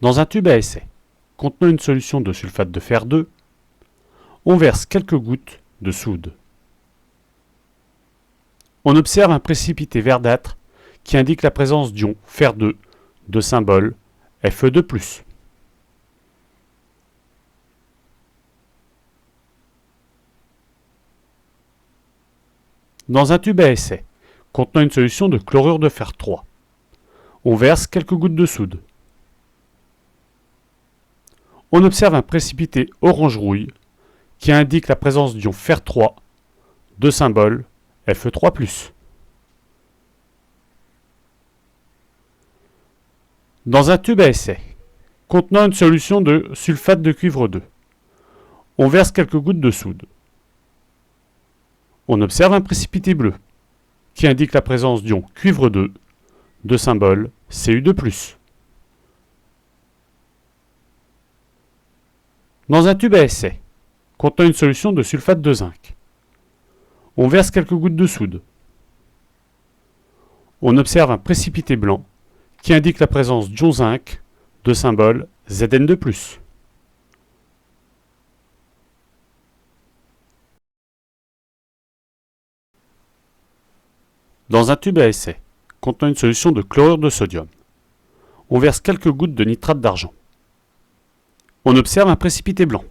Dans un tube à essai contenant une solution de sulfate de fer 2, on verse quelques gouttes de soude. On observe un précipité verdâtre qui indique la présence d'ion fer 2 de symbole Fe2+. Dans un tube à essai contenant une solution de chlorure de fer 3, on verse quelques gouttes de soude. On observe un précipité orange-rouille qui indique la présence d'ion fer 3 de symbole Fe3+. Dans un tube à essai contenant une solution de sulfate de cuivre 2, on verse quelques gouttes de soude. On observe un précipité bleu qui indique la présence d'ion cuivre 2 de symbole Cu2+. Dans un tube à essai contenant une solution de sulfate de zinc, on verse quelques gouttes de soude. On observe un précipité blanc qui indique la présence d'ion zinc de symbole Zn2+. Dans un tube à essai contenant une solution de chlorure de sodium, on verse quelques gouttes de nitrate d'argent. On observe un précipité blanc.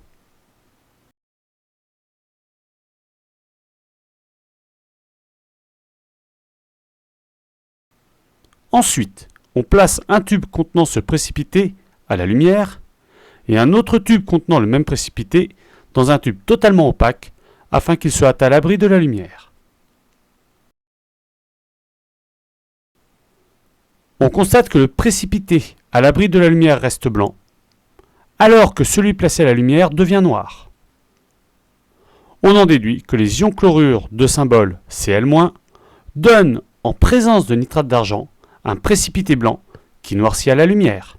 Ensuite, on place un tube contenant ce précipité à la lumière et un autre tube contenant le même précipité dans un tube totalement opaque afin qu'il soit à l'abri de la lumière. On constate que le précipité à l'abri de la lumière reste blanc, alors que celui placé à la lumière devient noir. On en déduit que les ions chlorure de symbole Cl- donnent, en présence de nitrate d'argent, un précipité blanc qui noircit à la lumière.